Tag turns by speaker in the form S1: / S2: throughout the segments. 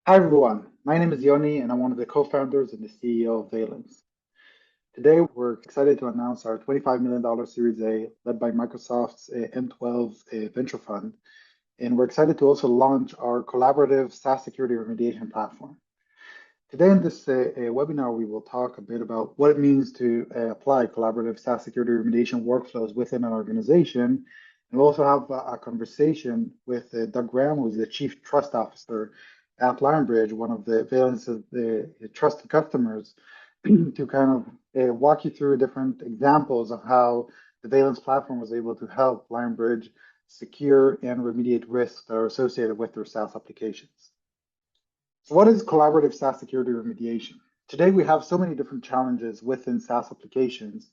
S1: Hi everyone, my name is Yoni and I'm one of the co-founders and the CEO of Valence. Today we're excited to announce our $25 million Series A led by Microsoft's M12 venture fund, and we're excited to also launch our collaborative SaaS security remediation platform. Today in this webinar, we will talk a bit about what it means to apply collaborative SaaS security remediation workflows within an organization. And we'll also have a conversation with Doug Graham, who's the Chief Trust Officer at Lionbridge, one of the Valence's trusted customers, to kind of walk you through different examples of how the Valence platform was able to help Lionbridge secure and remediate risks that are associated with their SaaS applications. So what is collaborative SaaS security remediation? Today, we have so many different challenges within SaaS applications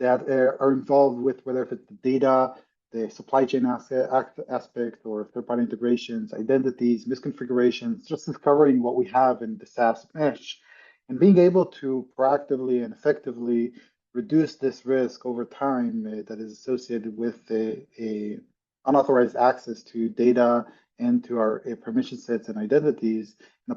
S1: that are involved with whether if it's the data, the supply chain aspect, or third-party integrations, identities, misconfigurations, just discovering what we have in the SaaS mesh, and being able to proactively and effectively reduce this risk over time that is associated with unauthorized access to data and to our permission sets and identities, and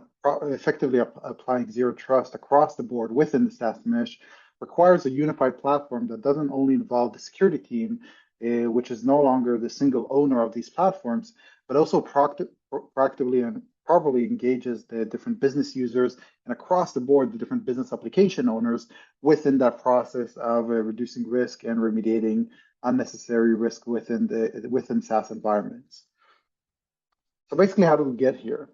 S1: effectively applying zero trust across the board within the SaaS mesh requires a unified platform that doesn't only involve the security team, which is no longer the single owner of these platforms, but also proactively and properly engages the different business users and across the board the different business application owners within that process of reducing risk and remediating unnecessary risk within SaaS environments. So basically, how do we get here?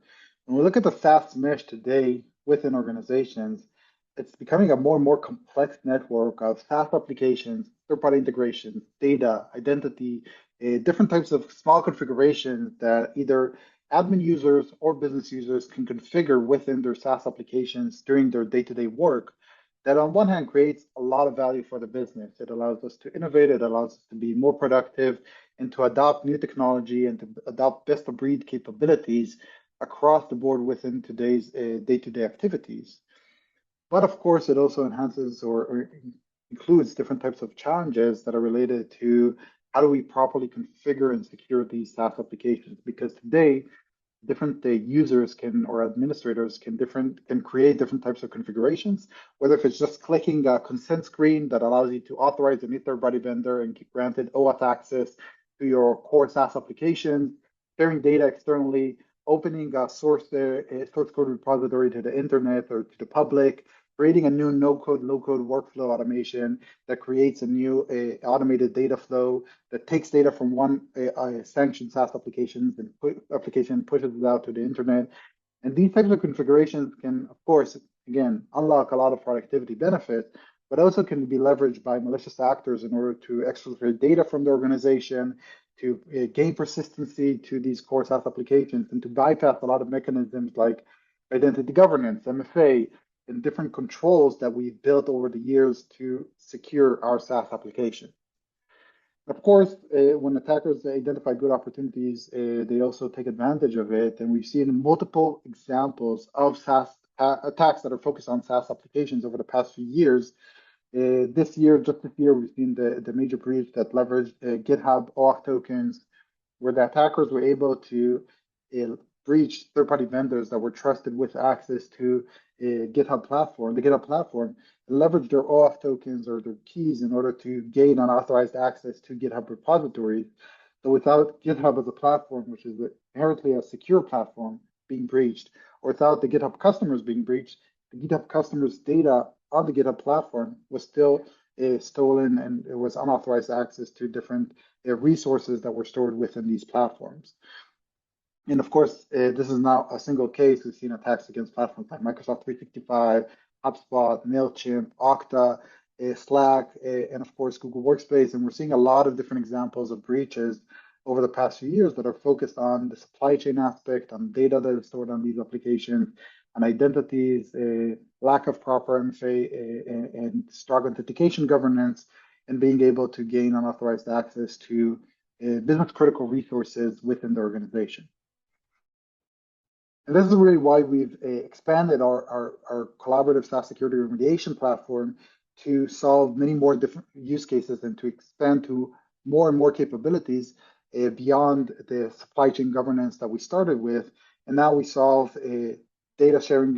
S1: When we look at the SaaS mesh today within organizations, it's becoming a more and more complex network of SaaS applications, third-party integrations, data, identity, different types of small configurations that either admin users or business users can configure within their SaaS applications during their day-to-day work. That on one hand creates a lot of value for the business. It allows us to innovate, it allows us to be more productive, and to adopt new technology and to adopt best of breed capabilities across the board within today's day-to-day activities. But of course, it also enhances or includes different types of challenges that are related to how do we properly configure and secure these SaaS applications? Because today, different users can or administrators can create different types of configurations, whether if it's just clicking a consent screen that allows you to authorize any third-party vendor and get granted OAuth access to your core SaaS applications, sharing data externally, opening a source code repository to the internet or to the public, creating a new no-code, low-code workflow automation that creates a new automated data flow that takes data from one sanctioned SaaS applications and pushes it out to the internet. And these types of configurations can, of course, again, unlock a lot of productivity benefits, but also can be leveraged by malicious actors in order to exfiltrate data from the organization, to gain persistency to these core SaaS applications, and to bypass a lot of mechanisms like identity governance, MFA, and different controls that we've built over the years to secure our SaaS application. Of course, when attackers identify good opportunities, they also take advantage of it. And we've seen multiple examples of SaaS attacks that are focused on SaaS applications over the past few years. Just this year, we've seen the major breach that leveraged GitHub OAuth tokens, where the attackers were able to breach third-party vendors that were trusted with access to the GitHub platform, and leverage their OAuth tokens or their keys in order to gain unauthorized access to GitHub repositories. So without GitHub as a platform, which is inherently a secure platform, being breached, or without the GitHub customers being breached, the GitHub customers' data on the GitHub platform was still stolen, and it was unauthorized access to different resources that were stored within these platforms. And of course, this is not a single case. We've seen attacks against platforms like Microsoft 365, HubSpot, MailChimp, Okta, Slack, and of course, Google Workspace. And we're seeing a lot of different examples of breaches over the past few years that are focused on the supply chain aspect, on data that is stored on these applications, on identities, lack of proper MFA, and strong authentication governance, and being able to gain unauthorized access to business critical resources within the organization. And this is really why we've expanded our collaborative SaaS security remediation platform to solve many more different use cases and to expand to more and more capabilities beyond the supply chain governance that we started with. And now we solve data sharing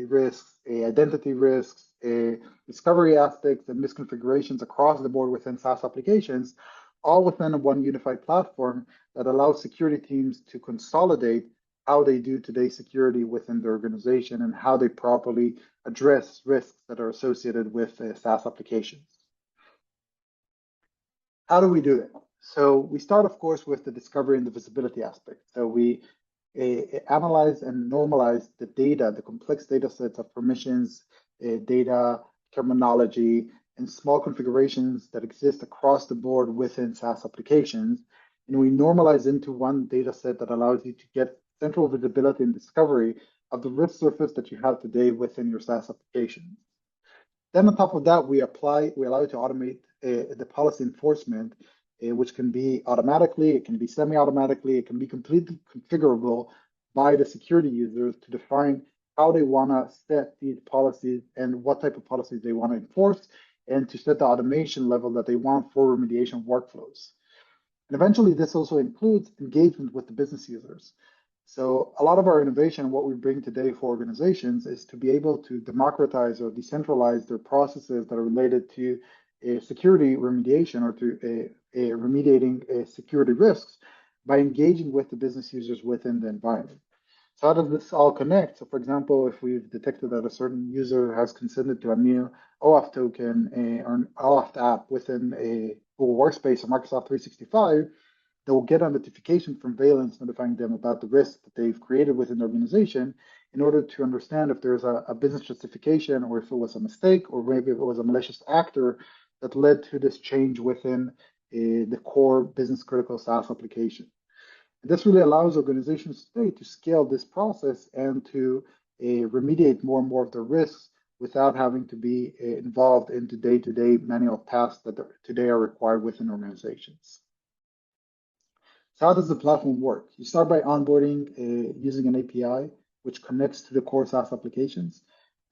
S1: risks, identity risks, discovery aspects, and misconfigurations across the board within SaaS applications, all within one unified platform that allows security teams to consolidate how they do today's security within the organization and how they properly address risks that are associated with SaaS applications. How do we do that? So we start, of course, with the discovery and the visibility aspect. So we analyze and normalize the data, the complex data sets of permissions, data, terminology, and small configurations that exist across the board within SaaS applications. And we normalize into one data set that allows you to get central visibility and discovery of the risk surface that you have today within your SaaS applications. Then on top of that, we allow you to automate the policy enforcement, which can be automatically, it can be semi-automatically, it can be completely configurable by the security users to define how they want to set these policies and what type of policies they want to enforce, and to set the automation level that they want for remediation workflows. And eventually, this also includes engagement with the business users. So a lot of our innovation, what we bring today for organizations, is to be able to democratize or decentralize their processes that are related to security remediation or to remediating security risks by engaging with the business users within the environment. So how does this all connect? So for example, if we've detected that a certain user has consented to a new OAuth token or an OAuth app within a Google Workspace or Microsoft 365, they will get a notification from Valence notifying them about the risk that they've created within the organization in order to understand if there's a business justification or if it was a mistake or maybe if it was a malicious actor that led to this change within the core business critical SaaS application. And this really allows organizations today to scale this process and to remediate more and more of the risks without having to be involved into day-to-day manual tasks that today are required within organizations. So how does the platform work? You start by onboarding using an API, which connects to the core SaaS applications.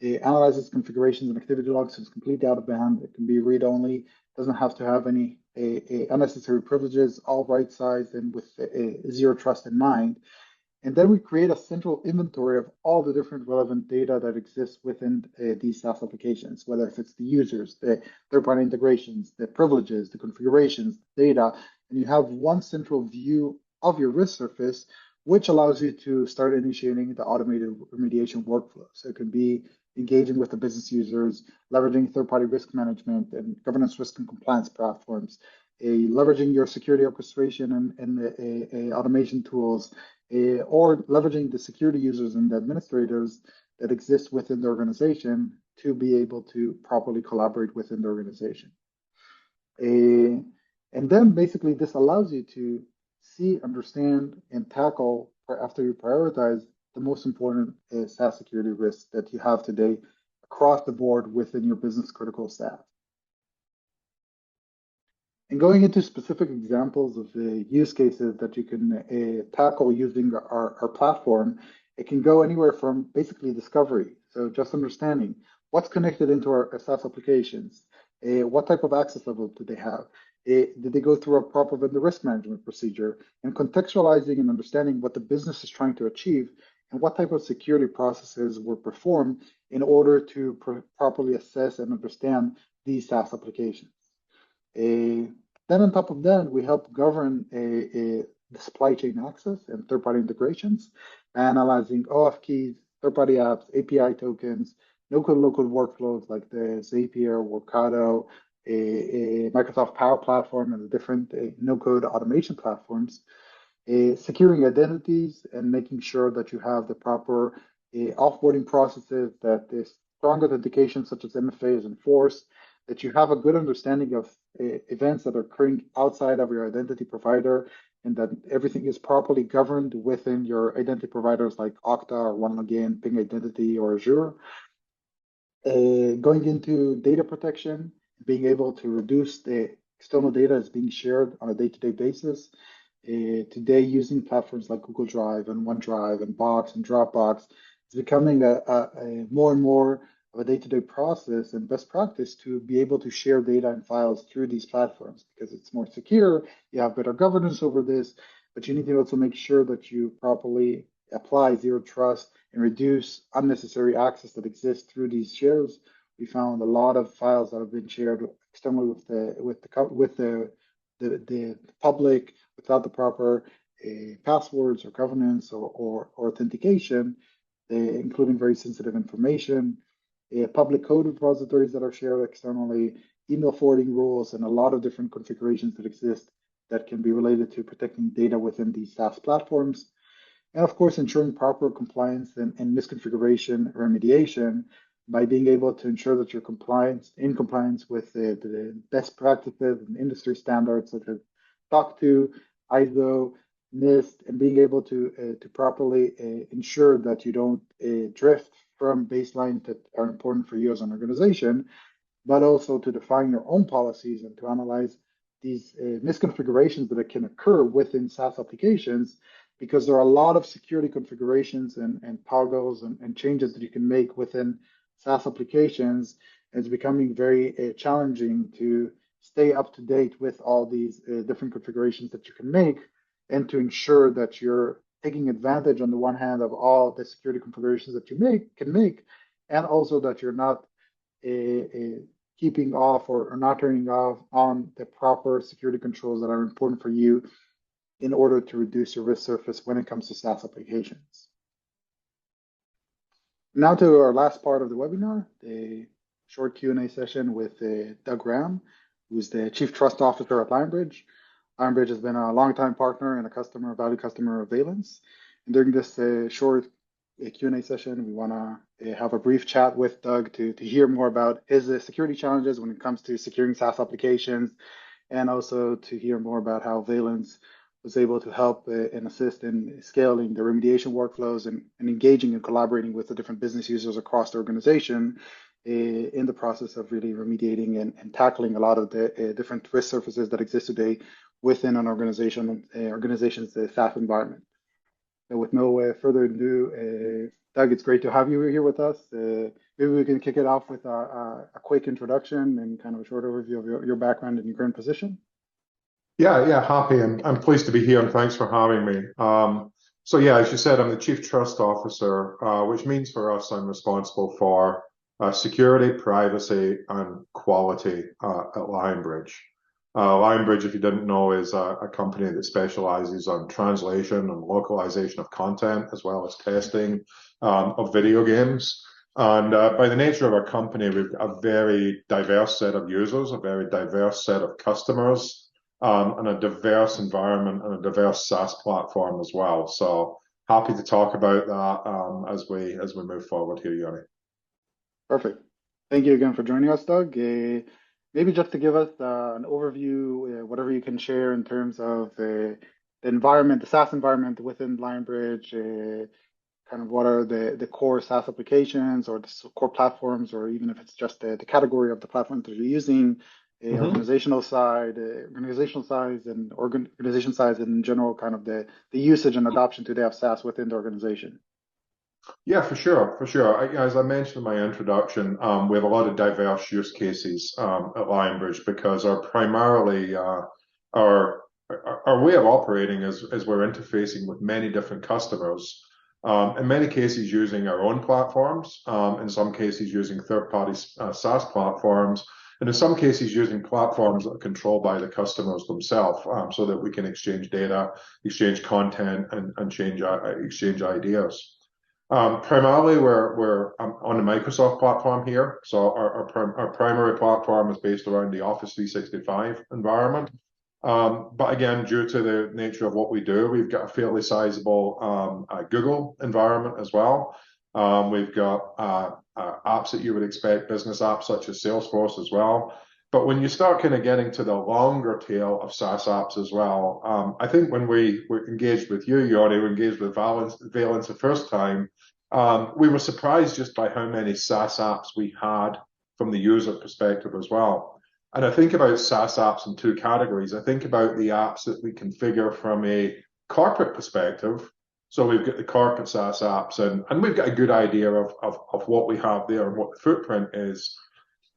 S1: It analyzes configurations and activity logs, so it's completely out of band. It can be read-only, doesn't have to have any unnecessary privileges, all right-sized and with zero trust in mind. And then we create a central inventory of all the different relevant data that exists within these SaaS applications, whether if it's the users, the third-party integrations, the privileges, the configurations, data, and you have one central view of your risk surface, which allows you to start initiating the automated remediation workflow. So it can be engaging with the business users, leveraging third-party risk management and governance risk and compliance platforms, leveraging your security orchestration and automation tools, or leveraging the security users and the administrators that exist within the organization to be able to properly collaborate within the organization. And then basically this allows you to see, understand, and tackle, after you prioritize, the most important SaaS security risks that you have today across the board within your business critical SaaS. And going into specific examples of the use cases that you can tackle using our platform, it can go anywhere from basically discovery. So just understanding what's connected into our SaaS applications, what type of access level do they have? Did they go through a proper vendor risk management procedure? And contextualizing and understanding what the business is trying to achieve and what type of security processes were performed in order to properly assess and understand these SaaS applications. Then on top of that, we help govern the supply chain access and third-party integrations, analyzing OAuth keys, third-party apps, API tokens, no-code, low-code workflows like the Zapier, Workato, Microsoft Power Platform, and the different no-code automation platforms, securing identities and making sure that you have the proper offboarding processes, that the strong authentication such as MFA is enforced, that you have a good understanding of events that are occurring outside of your identity provider, and that everything is properly governed within your identity providers like Okta or OneLogin, Ping Identity, or Azure. Going into data protection, being able to reduce the external data that's being shared on a day-to-day basis. Today, using platforms like Google Drive and OneDrive and Box and Dropbox is becoming a more and more of a day-to-day process and best practice to be able to share data and files through these platforms because it's more secure, you have better governance over this, but you need to also make sure that you properly apply zero trust and reduce unnecessary access that exists through these shares. We found a lot of files that have been shared externally with the public without the proper passwords or governance or authentication, including very sensitive information, public code repositories that are shared externally, email forwarding rules, and a lot of different configurations that exist that can be related to protecting data within these SaaS platforms. And of course, ensuring proper compliance and misconfiguration remediation by being able to ensure that you're in compliance with the best practices and industry standards such as SOC 2, ISO, NIST, and being able to properly ensure that you don't drift from baselines that are important for you as an organization, but also to define your own policies and to analyze these misconfigurations that can occur within SaaS applications, because there are a lot of security configurations and toggles and changes that you can make within SaaS applications. And it's becoming very challenging to stay up to date with all these different configurations that you can make, and to ensure that you're taking advantage on the one hand of all the security configurations that you can make, and also that you're not keeping off or not turning off on the proper security controls that are important for you in order to reduce your risk surface when it comes to SaaS applications. Now to our last part of the webinar, the short Q&A session with Doug Ram, who's the Chief Trust Officer at Lionbridge. Lionbridge has been a longtime partner and a valued customer of Valence. And during this short Q&A session, we want to have a brief chat with Doug to hear more about his security challenges when it comes to securing SaaS applications, and also to hear more about how Valence was able to help and assist in scaling the remediation workflows and engaging and collaborating with the different business users across the organization in the process of really remediating and tackling a lot of the different risk surfaces that exist today within an organization's SaaS environment. So with no further ado, Doug, it's great to have you here with us. Maybe we can kick it off with a quick introduction and kind of a short overview of your background and your current position.
S2: Yeah, happy. I'm pleased to be here, and thanks for having me. So yeah, as you said, I'm the Chief Trust Officer, which means for us, I'm responsible for security, privacy, and quality at Lionbridge. Lionbridge, if you didn't know, is a company that specializes on translation and localization of content, as well as testing of video games. And by the nature of our company, we've got a very diverse set of users, a very diverse set of customers, and a diverse environment and a diverse SaaS platform as well. So happy to talk about that as we move forward here, Yoni.
S1: Perfect. Thank you again for joining us, Doug. Maybe just to give us an overview, whatever you can share in terms of the environment, the SaaS environment within Lionbridge, kind of what are the core SaaS applications or the core platforms, or even if it's just the category of the platform that you're using, organizational size, and organization size, and in general, kind of the usage and adoption today of SaaS within the organization.
S2: Yeah, for sure. As I mentioned in my introduction, we have a lot of diverse use cases at Lionbridge, because our way of operating is we're interfacing with many different customers. In many cases using our own platforms, in some cases using third-party SaaS platforms, and in some cases using platforms that are controlled by the customers themselves, so that we can exchange data, exchange content, and exchange ideas. Primarily, we're on the Microsoft platform here. So our primary platform is based around the Office 365 environment. But again, due to the nature of what we do, we've got a fairly sizable Google environment as well. We've got apps that you would expect, business apps such as Salesforce as well. But when you start kind of getting to the longer tail of SaaS apps as well, I think when we were engaged with you, Yoni, we engaged with Valence the first time, we were surprised just by how many SaaS apps we had from the user perspective as well. And I think about SaaS apps in two categories. I think about the apps that we configure from a corporate perspective. So we've got the corporate SaaS apps, and we've got a good idea of what we have there and what the footprint is.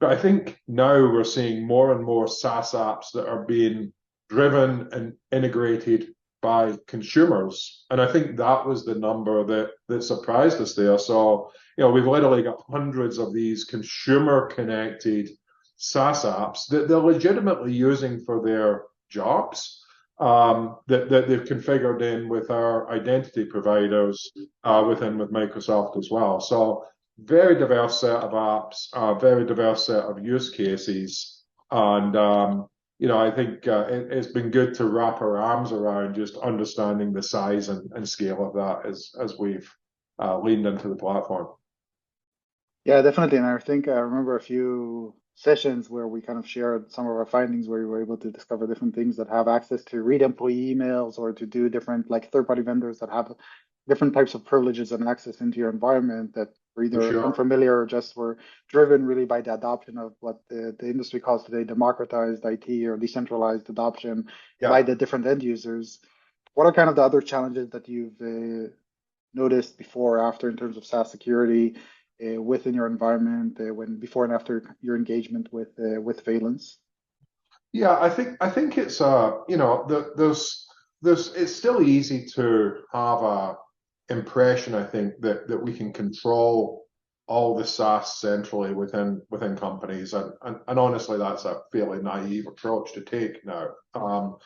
S2: But I think now we're seeing more and more SaaS apps that are being driven and integrated by consumers. And I think that was the number that surprised us there. So, we've literally got hundreds of these consumer-connected SaaS apps that they're legitimately using for their jobs, that they've configured in with our identity providers with Microsoft as well. So very diverse set of apps, very diverse set of use cases. And, I think it's been good to wrap our arms around just understanding the size and scale of that as we've leaned into the platform.
S1: Yeah, definitely. And I think I remember a few sessions where we kind of shared some of our findings where we were able to discover different things that have access to read employee emails or to do different like third-party vendors that have different types of privileges and access into your environment that were
S2: For
S1: either
S2: sure.
S1: unfamiliar or just were driven really by the adoption of what the industry calls today democratized IT or decentralized adoption by
S2: Yeah.
S1: the different end users. What are kind of the other challenges that you've noticed before or after in terms of SaaS security within your environment when before and after your engagement with Valence?
S2: Yeah, I think it's there's it's still easy to have a impression, I think, that we can control all the SaaS centrally within companies, and honestly, that's a fairly naive approach to take now.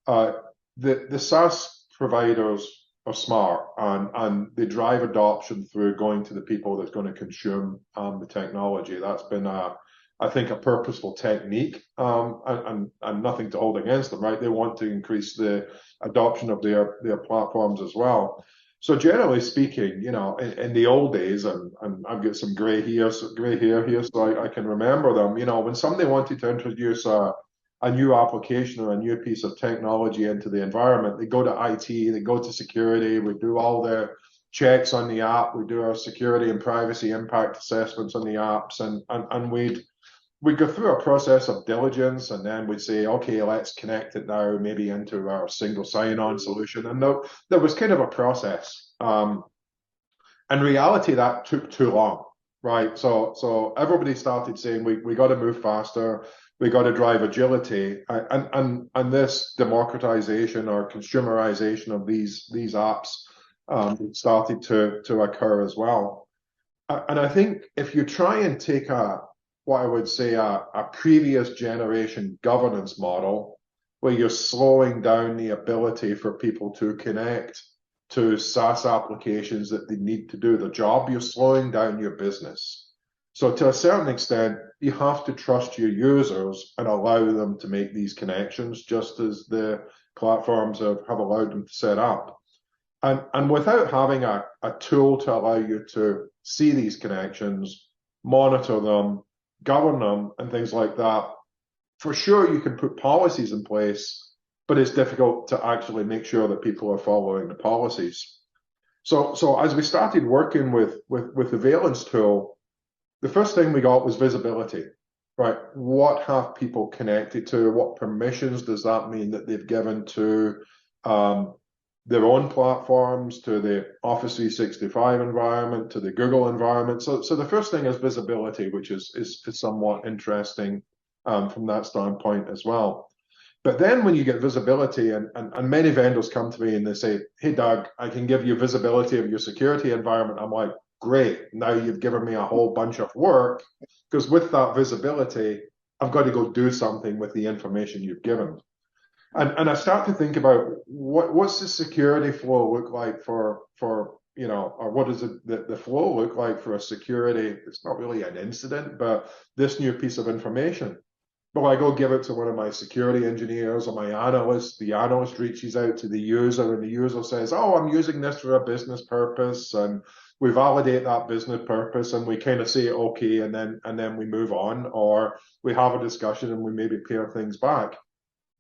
S2: Uh, the SaaS providers are smart, and they drive adoption through going to the people that's going to consume the technology. That's been I think a purposeful technique, and nothing to hold against them, right? They want to increase the adoption of their platforms as well. So generally speaking, in the old days, and I've got some gray hair here, so I can remember them. When somebody wanted to introduce a new application or a new piece of technology into the environment, they go to IT, they go to security, we do all the checks on the app, we do our security and privacy impact assessments on the apps, and we'd go through a process of diligence, and then we'd say, okay, let's connect it now, maybe into our single sign-on solution. And there was kind of a process. In reality, that took too long, right? So everybody started saying we got to move faster, we got to drive agility, and this democratization or consumerization of these apps started to occur as well. And I think if you try and take what I would say a previous generation governance model, where you're slowing down the ability for people to connect to SaaS applications that they need to do the job, you're slowing down your business. So to a certain extent, you have to trust your users and allow them to make these connections, just as the platforms have allowed them to set up. And without having a tool to allow you to see these connections, monitor them, govern them, and things like that, for sure you can put policies in place, but it's difficult to actually make sure that people are following the policies. So as we started working with the Valence tool, the first thing we got was visibility, right? What have people connected to? What permissions does that mean that they've given to their own platforms, to the Office 365 environment, to the Google environment? So the first thing is visibility, which is somewhat interesting from that standpoint as well. But then when you get visibility, and many vendors come to me and they say, hey, Doug, I can give you visibility of your security environment. I'm like, great, now you've given me a whole bunch of work, because with that visibility, I've got to go do something with the information you've given. And I start to think about what's the security flow look like for or what does the flow look like for a security? It's not really an incident, but this new piece of information. Well, I go give it to one of my security engineers or my analyst. The analyst reaches out to the user, and the user says, oh, I'm using this for a business purpose. And we validate that business purpose, and we kind of say, okay, and then we move on, or we have a discussion and we maybe pare things back.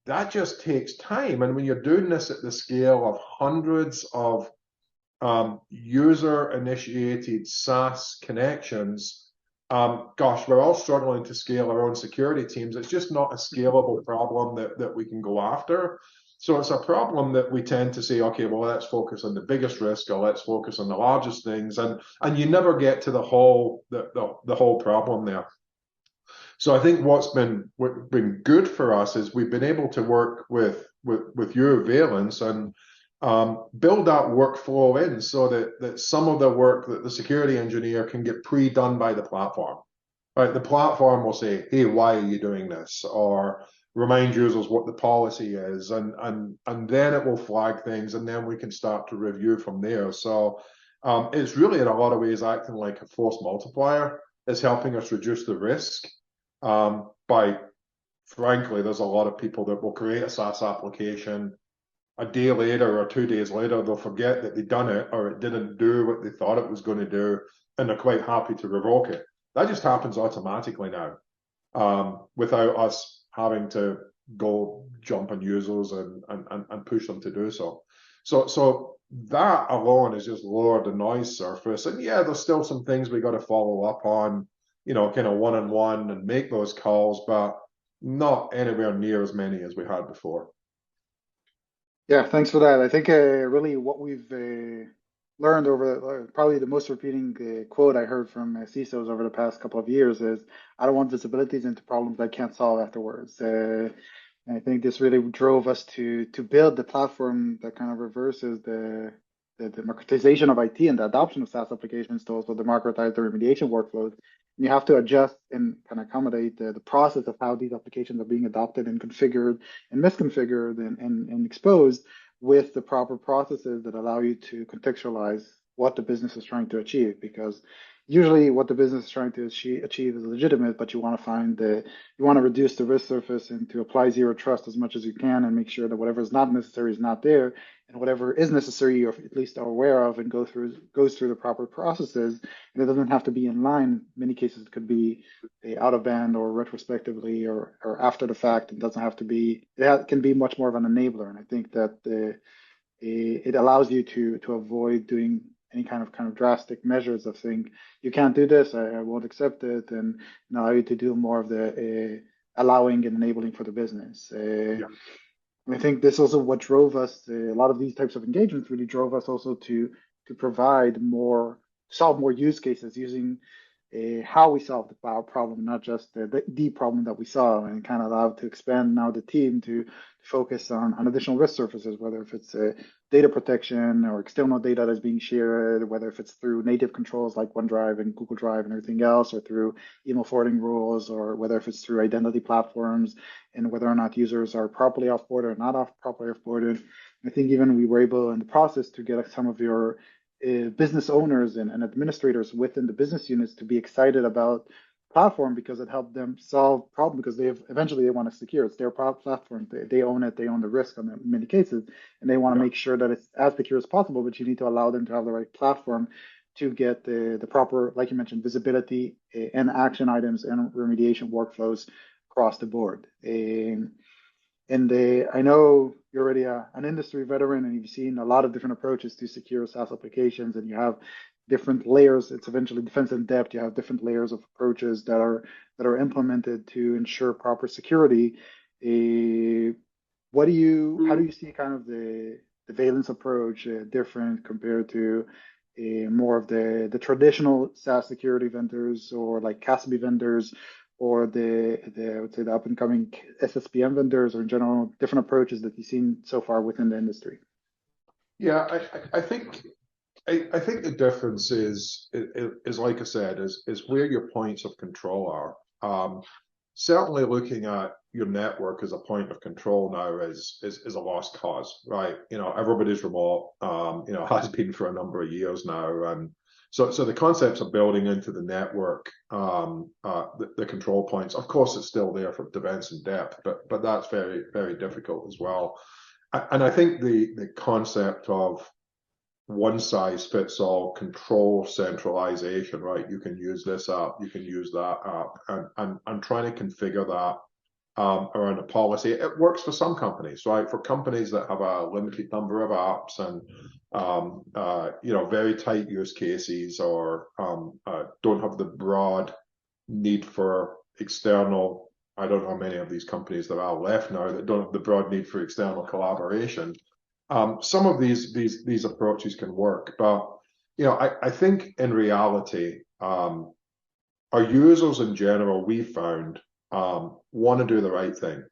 S2: That just takes time. And when you're doing this at the scale of hundreds of user-initiated SaaS connections, gosh, we're all struggling to scale our own security teams. It's just not a scalable problem that we can go after. So it's a problem that we tend to say, okay, well, let's focus on the biggest risk, or let's focus on the largest things, and you never get to the whole problem there. So I think what's been good for us is we've been able to work with your Valence and build that workflow in so that some of the work that the security engineer can get pre-done by the platform. Right, the platform will say, "Hey, why are you doing this?" or remind users what the policy is, and then it will flag things, and then we can start to review from there. So it's really in a lot of ways acting like a force multiplier. It's helping us reduce the risk by, frankly, there's a lot of people that will create a SaaS application a day later or 2 days later, they'll forget that they've done it or it didn't do what they thought it was going to do, and they're quite happy to revoke it. That just happens automatically now, without us having to go jump on users and push them to do so. So that alone has just lowered the noise surface. And yeah, there's still some things we got to follow up on, kind of one-on-one and make those calls, but not anywhere near as many as we had before.
S1: Yeah, thanks for that. I think really what we've learned over probably the most repeating quote I heard from CISOs over the past couple of years is, I don't want visibilities into problems I can't solve afterwards. And I think this really drove us to build the platform that kind of reverses the democratization of IT and the adoption of SaaS applications to also democratize the remediation workflows. And you have to adjust and kind of accommodate the process of how these applications are being adopted and configured and misconfigured and exposed with the proper processes that allow you to contextualize what the business is trying to achieve. Because usually what the business is trying to achieve is legitimate, but you want to reduce the risk surface and to apply zero trust as much as you can and make sure that whatever is not necessary is not there, and whatever is necessary or at least are aware of and goes through the proper processes. And it doesn't have to be in line. In many cases, it could be out of band or retrospectively or after the fact. It doesn't have to be. It can be much more of an enabler. And I think that it allows you to avoid doing any kind of drastic measures of saying you can't do this, I won't accept it, and allow you to do more of the allowing and enabling for the business.
S2: Yeah.
S1: I think this also what drove us. A lot of these types of engagements really drove us also to provide more, solve more use cases using how we solve the cloud problem, not just the problem that we saw, and kind of allowed to expand now the team to focus on additional risk surfaces, whether if it's data protection or external data that's being shared, whether if it's through native controls like OneDrive and Google Drive and everything else, or through email forwarding rules, or whether if it's through identity platforms and whether or not users are properly offboarded or not properly offboarded. I think even we were able in the process to get some of your business owners and administrators within the business units to be excited about platform because it helped them solve problem because eventually they want to secure. It's their platform. They own it. They own the risk in many cases, and they want to make sure that it's as secure as possible. But you need to allow them to have the right platform to get the proper, like you mentioned, visibility and action items and remediation workflows across the board. And I know you're already an industry veteran and you've seen a lot of different approaches to secure SaaS applications, and you have different layers. It's eventually defense in depth. You have different layers of approaches that are implemented to ensure proper security. How do you see kind of the Valence approach different compared to more of the traditional SaaS security vendors or like CASB vendors or I would say the up and coming SSPM vendors, or in general different approaches that you've seen so far within the industry?
S2: Yeah, I think the difference is like I said, is where your points of control are. Certainly looking at your network as a point of control now is a lost cause, right? Everybody's remote, has been for a number of years now. And so the concepts of building into the network, the control points, of course, it's still there for defense in depth, but that's very, very difficult as well. And I think the concept of one size fits all control centralization, right? You can use this app, you can use that app, and trying to configure that around a policy. It works for some companies, right? For companies that have a limited number of apps and very tight use cases, or don't have the broad need for external. I don't know how many of these companies there are left now that don't have the broad need for external collaboration. Some of these approaches can work, but I think in reality, our users in general, we found, want to do the right thing.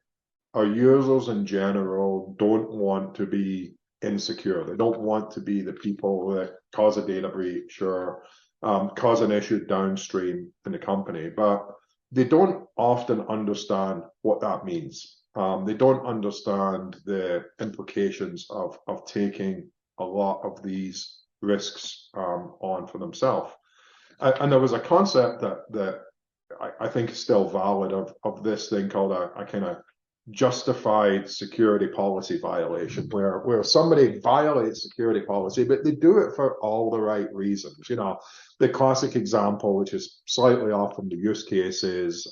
S2: Our users in general don't want to be insecure. They don't want to be the people that cause a data breach or cause an issue downstream in the company, but they don't often understand what that means. They don't understand the implications of taking a lot of these risks on for themselves. And there was a concept that I think is still valid of this thing called a kind of justified security policy violation, where somebody violates security policy, but they do it for all the right reasons. You know, the classic example, which is slightly off from the use case, is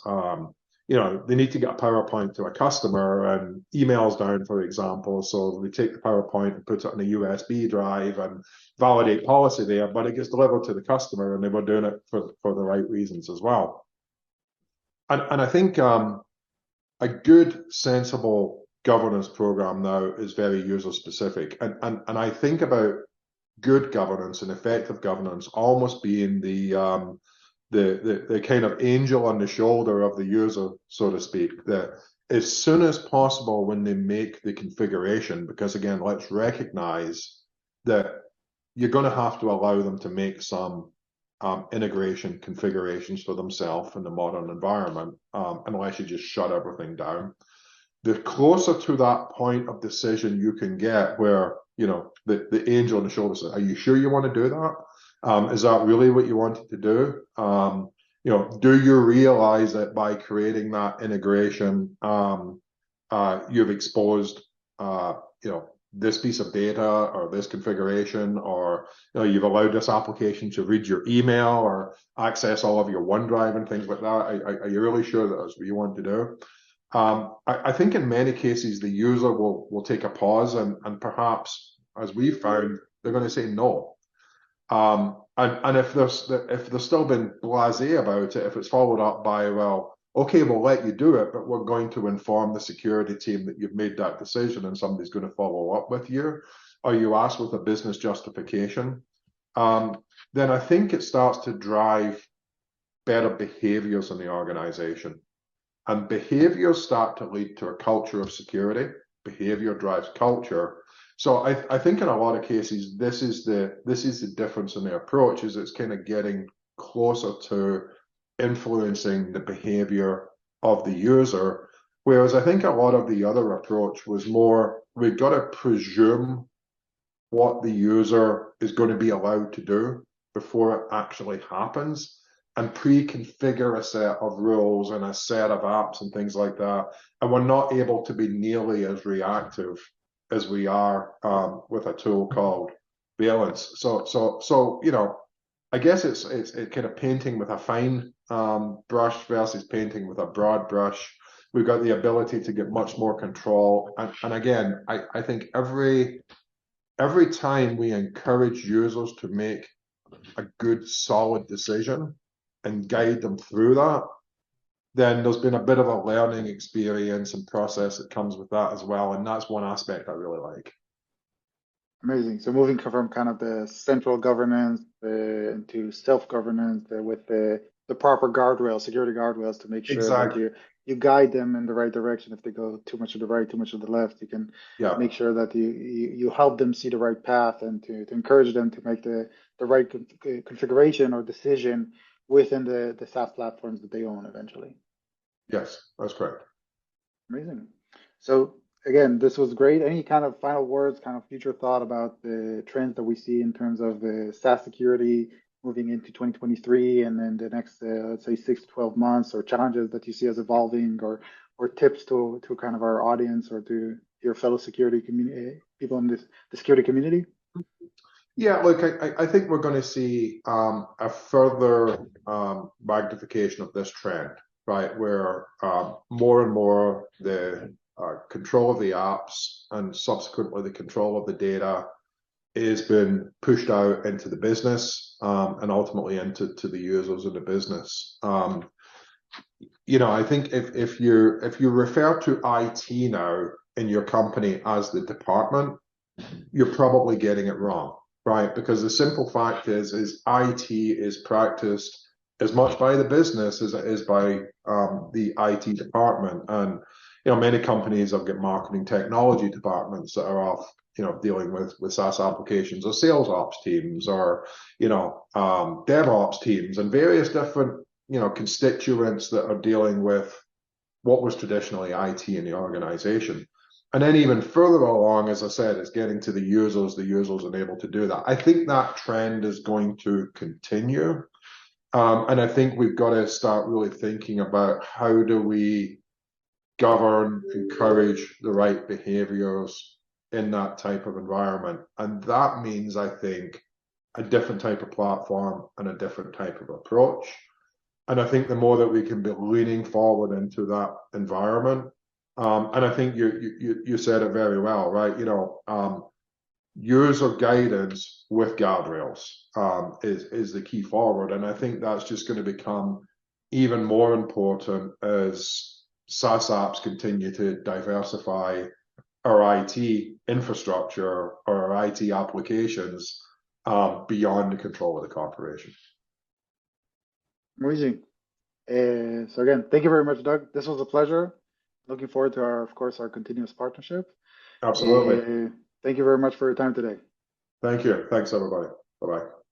S2: you know, they need to get a PowerPoint to a customer and emails down, for example. So they take the PowerPoint and put it on a USB drive and validate policy there, but it gets delivered to the customer, and they were doing it for the right reasons as well. And I think a good, sensible governance program now is very user specific. And I think about good governance and effective governance almost being the kind of angel on the shoulder of the user, so to speak, that as soon as possible when they make the configuration, because again, let's recognize that you're going to have to allow them to make some integration configurations for themselves in the modern environment, unless you just shut everything down. The closer to that point of decision you can get where, you know, the angel on the shoulder says, are you sure you want to do that? Is that really what you wanted to do? You know, do you realize that by creating that integration, you've exposed, you know, this piece of data or this configuration, or you know, you've allowed this application to read your email or access all of your OneDrive and things like that. Are you really sure that that's what you want to do? I think in many cases the user will take a pause and perhaps, as we found, they're going to say no. And if they're still been blasé about it, if it's followed up by, well, okay, we'll let you do it, but we're going to inform the security team that you've made that decision and somebody's going to follow up with you, or you ask with a business justification, then I think it starts to drive better behaviors in the organization. And behaviors start to lead to a culture of security. Behavior drives culture. So I think in a lot of cases, this is the difference in the approach, is it's kind of getting closer to influencing the behavior of the user. Whereas I think a lot of the other approach was more, we've got to presume what the user is going to be allowed to do before it actually happens, and pre-configure a set of rules and a set of apps and things like that. And we're not able to be nearly as reactive as we are with a tool called Valence. So you know, I guess it's kind of painting with a fine brush versus painting with a broad brush. We've got the ability to get much more control. And again, I think every time we encourage users to make a good, solid decision and guide them through that, then there's been a bit of a learning experience and process that comes with that as well. And that's one aspect I really like.
S1: Amazing. So moving from kind of the central governance into self-governance with the proper guardrails, security guardrails, to make sure
S2: Exactly.
S1: that you guide them in the right direction. If they go too much to the right, too much to the left, you can make sure that you help them see the right path, and to encourage them to make the right configuration or decision within the SaaS platforms that they own eventually.
S2: Yes, that's correct.
S1: Amazing. So again, this was great. Any kind of final words, kind of future thought about the trends that we see in terms of SaaS security moving into 2023 and then the next, let's say, 6 to 12 months, or challenges that you see as evolving, or tips to kind of our audience or to your fellow security community, people in the security community?
S2: Yeah, look, I think we're going to see a further magnification of this trend, right? Where more and more the control of the apps and subsequently the control of the data is being pushed out into the business and ultimately into the users of the business. You know, I think if you refer to IT now in your company as the department, you're probably getting it wrong, right? Because the simple fact is IT is practiced as much by the business as it is by the IT department. And many companies have got marketing technology departments that are off, dealing with SaaS applications, or sales ops teams, or DevOps teams, and various different constituents that are dealing with what was traditionally IT in the organization. And then even further along, as I said, is getting to the users are able to do that. I think that trend is going to continue. And I think we've got to start really thinking about how do we govern, encourage the right behaviors in that type of environment. And that means, I think, a different type of platform and a different type of approach. And I think the more that we can be leaning forward into that environment, and I think you said it very well, right? User guidance with guardrails is the key forward, and I think that's just going to become even more important as SaaS apps continue to diversify our IT infrastructure or our IT applications beyond the control of the corporation.
S1: Amazing. So again, thank you very much, Doug. This was a pleasure. Looking forward to of course, our continuous partnership.
S2: Absolutely.
S1: Thank you very much for your time today.
S2: Thank you. Thanks, everybody. Bye-bye.